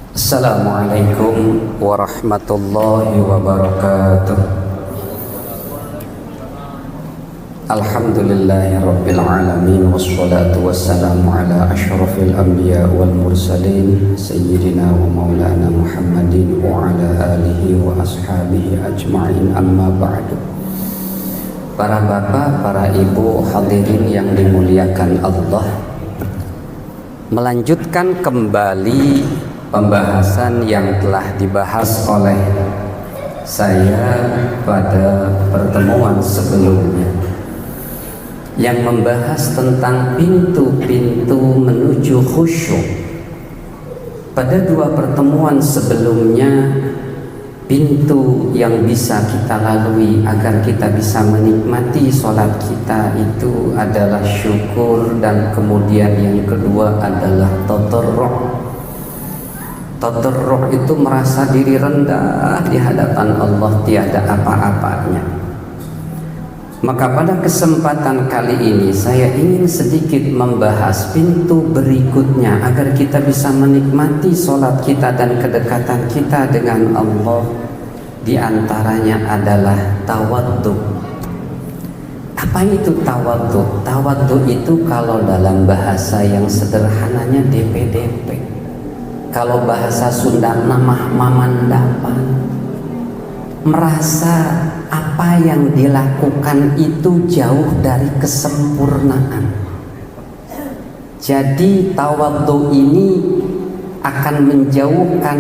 Assalamualaikum warahmatullahi wabarakatuh. Alhamdulillahi rabbil alamin, wassalatu wassalamu ala asyrafil anbiya wal mursalin sayyidina wa maulana Muhammadin wa ala alihi wa ashabihi ajma'in, amma ba'du. Para bapak, para ibu, hadirin yang dimuliakan Allah, melanjutkan kembali pembahasan yang telah dibahas oleh saya pada pertemuan sebelumnya, yang membahas tentang pintu-pintu menuju khusyuk. Pada dua pertemuan sebelumnya, pintu yang bisa kita lalui agar kita bisa menikmati sholat kita itu adalah syukur, dan kemudian yang kedua adalah tadarru'. Tadarru' itu merasa diri rendah di hadapan Allah, tiada apa-apanya. Maka pada kesempatan kali ini saya ingin sedikit membahas pintu berikutnya agar kita bisa menikmati sholat kita dan kedekatan kita dengan Allah. Di antaranya adalah tawaddu. Apa itu tawaddu? Tawaddu itu kalau dalam bahasa yang sederhananya DP-DP. Kalau bahasa Sunda namah mamandapan, merasa apa yang dilakukan itu jauh dari kesempurnaan. Jadi tawadhu ini akan menjauhkan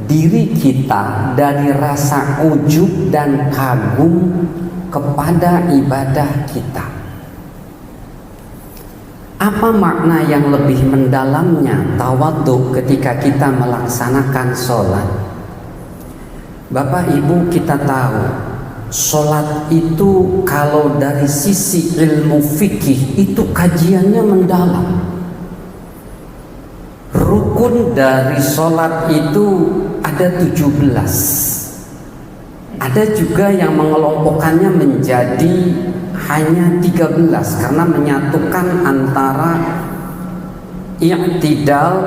diri kita dari rasa ujub dan kagum kepada ibadah kita. Apa makna yang lebih mendalamnya tawadhu ketika kita melaksanakan sholat? Bapak Ibu, kita tahu sholat itu kalau dari sisi ilmu fikih itu kajiannya mendalam. Rukun dari sholat itu ada 17. Ada juga yang mengelompokkannya menjadi hanya 13 karena menyatukan antara i'tidal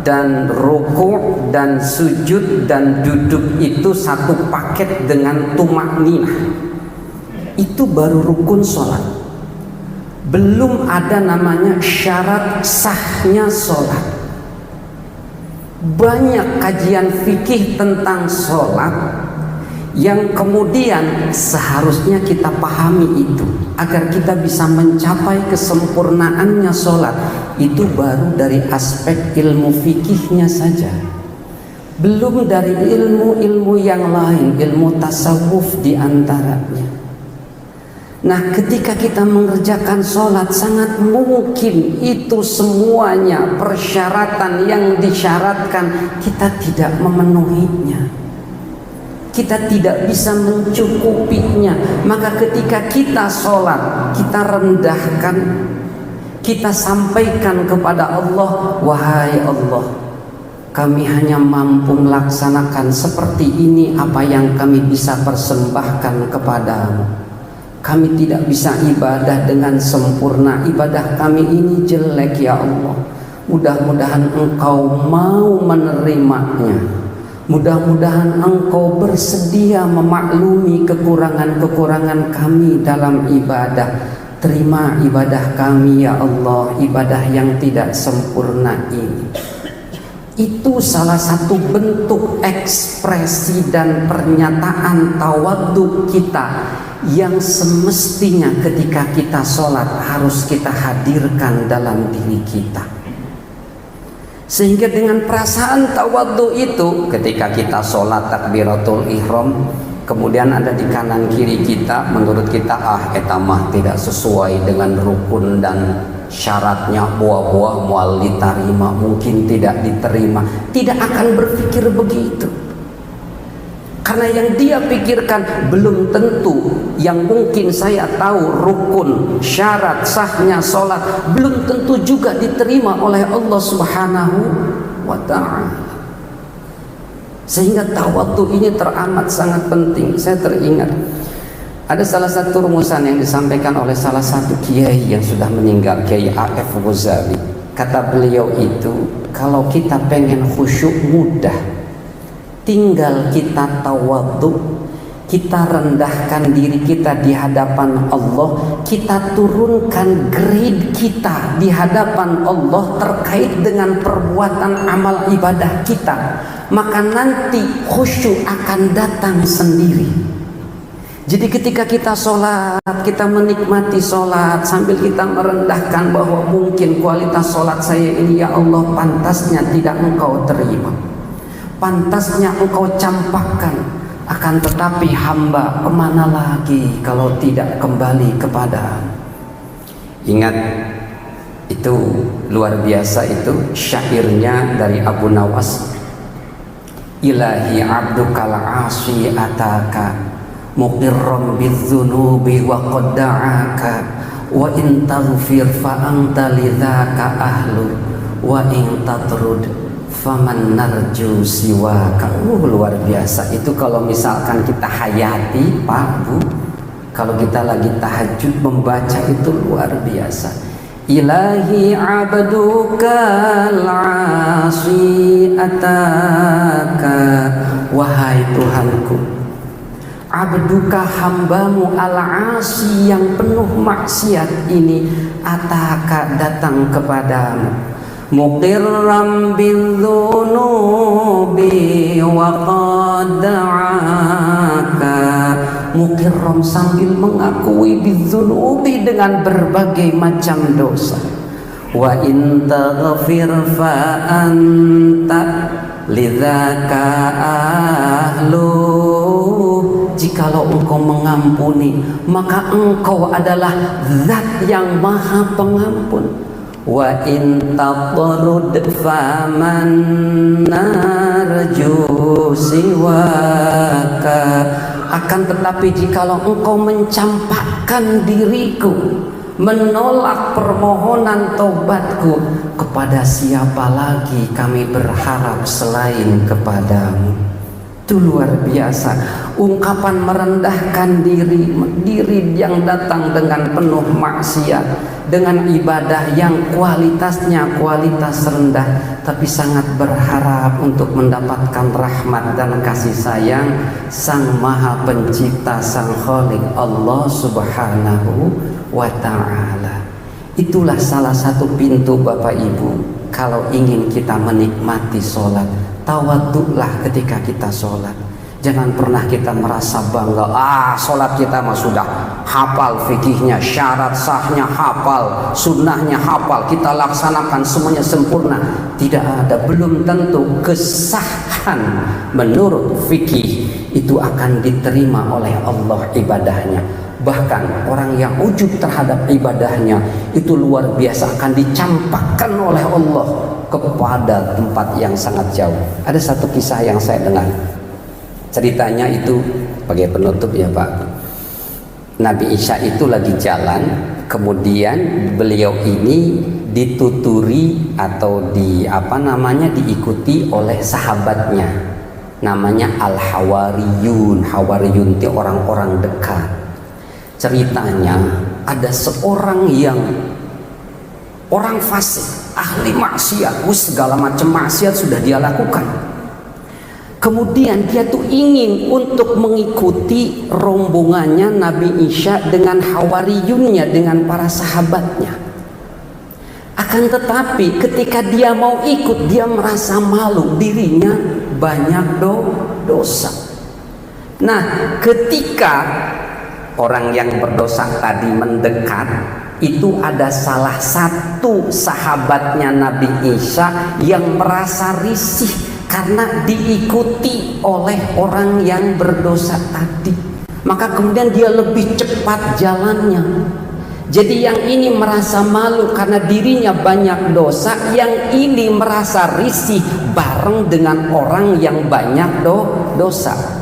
dan ruku' dan sujud dan duduk itu satu paket dengan tumakninah. Itu baru rukun sholat. Belum ada namanya syarat sahnya sholat. Banyak kajian fikih tentang sholat yang kemudian seharusnya kita pahami itu agar kita bisa mencapai kesempurnaannya sholat. Itu baru dari aspek ilmu fikihnya saja, belum dari ilmu-ilmu yang lain, ilmu tasawuf diantaranya. Nah, ketika kita mengerjakan sholat, sangat mungkin itu semuanya persyaratan yang disyaratkan kita tidak memenuhinya, kita tidak bisa mencukupinya. Maka ketika kita sholat, kita rendahkan, kita sampaikan kepada Allah, wahai Allah, kami hanya mampu melaksanakan seperti ini apa yang kami bisa persembahkan kepadamu. Kami tidak bisa ibadah dengan sempurna, ibadah kami ini jelek ya Allah. Mudah-mudahan Engkau mau menerimanya. Mudah-mudahan Engkau bersedia memaklumi kekurangan-kekurangan kami dalam ibadah. Terima ibadah kami ya Allah, ibadah yang tidak sempurna ini. Itu salah satu bentuk ekspresi dan pernyataan tawadhu kita yang semestinya ketika kita sholat harus kita hadirkan dalam diri kita. Sehingga dengan perasaan tawadhu itu, ketika kita sholat takbiratul ihram, kemudian ada di kanan kiri kita, menurut kita eta mah tidak sesuai dengan rukun dan syaratnya, buah-buah mual diterima, mungkin tidak diterima, tidak akan berpikir begitu. Karena yang dia pikirkan belum tentu yang mungkin saya tahu rukun syarat sahnya sholat belum tentu juga diterima oleh Allah Subhanahu wa ta'ala. Sehingga tawadhu ini teramat sangat penting. Saya teringat ada salah satu rumusan yang disampaikan oleh salah satu kiai yang sudah meninggal, Kiai A.F. Ghazali. Kata beliau itu, kalau kita pengen khusyuk mudah, tinggal kita tawadhu, kita rendahkan diri kita di hadapan Allah, kita turunkan grade kita di hadapan Allah terkait dengan perbuatan amal ibadah kita, maka nanti khusyuk akan datang sendiri. Jadi ketika kita sholat, kita menikmati sholat sambil kita merendahkan bahwa mungkin kualitas sholat saya ini ya Allah pantasnya tidak Engkau terima, pantasnya Engkau campakkan. Akan tetapi hamba kemana lagi kalau tidak kembali kepada. Ingat, itu luar biasa, itu syairnya dari Abu Nawas. Ilahi abdukal asi ataka muqirram bidzunubi wa qad da'aka wa in taghfir fa anta lidzaka ahlu wa in tatrud faman narju siwaka. Luar biasa itu kalau misalkan kita hayati Pak Bu, kalau kita lagi tahajud membaca itu luar biasa. Ilahi abdukal asi ataka, wahai Tuhanku, abduka hambamu al-asi yang penuh maksiat ini, ataka datang kepadamu, muqirram bidzunubi wa qad da'aka, muqirram sambil mengakui bidzunubi dengan berbagai macam dosa, wa in taghfir fa anta lidzaka ahlu, jikalau engkau mengampuni maka engkau adalah zat yang maha pengampun. Wa in tatrud faman narju siwaka, akan tetapi jikalau engkau mencampakkan diriku, menolak permohonan taubatku, kepada siapa lagi kami berharap selain kepadamu. Itu luar biasa, ungkapan merendahkan diri, diri yang datang dengan penuh maksiat, dengan ibadah yang kualitasnya kualitas rendah, tapi sangat berharap untuk mendapatkan rahmat dan kasih sayang Sang Maha Pencipta, Sang Khalik Allah Subhanahu wa Ta'ala. Itulah salah satu pintu Bapak Ibu kalau ingin kita menikmati sholat. Tawaduklah ketika kita sholat. Jangan pernah kita merasa bangga, sholat kita mah sudah hafal fikihnya, syarat sahnya hafal, sunnahnya hafal, kita laksanakan semuanya sempurna. Tidak ada, belum tentu kesahan menurut fikih itu akan diterima oleh Allah ibadahnya. Bahkan orang yang ujub terhadap ibadahnya itu luar biasa akan dicampakkan oleh Allah kepada tempat yang sangat jauh. Ada satu kisah yang saya dengar, ceritanya itu sebagai penutup ya Pak. Nabi Isa itu lagi jalan, kemudian beliau ini dituturi atau diikuti oleh sahabatnya, namanya Al-Hawariyun. Hawariyun itu orang-orang dekat. Ceritanya ada seorang yang orang fasik, ahli maksiat, segala macam maksiat sudah dia lakukan. Kemudian dia tuh ingin untuk mengikuti rombongannya Nabi Isa dengan hawariyunnya, dengan para sahabatnya. Akan tetapi ketika dia mau ikut, dia merasa malu, dirinya banyak dosa. Nah, ketika orang yang berdosa tadi mendekat, itu ada salah satu sahabatnya Nabi Isa yang merasa risih karena diikuti oleh orang yang berdosa tadi. Maka kemudian dia lebih cepat jalannya. Jadi yang ini merasa malu karena dirinya banyak dosa, yang ini merasa risih bareng dengan orang yang banyak dosa.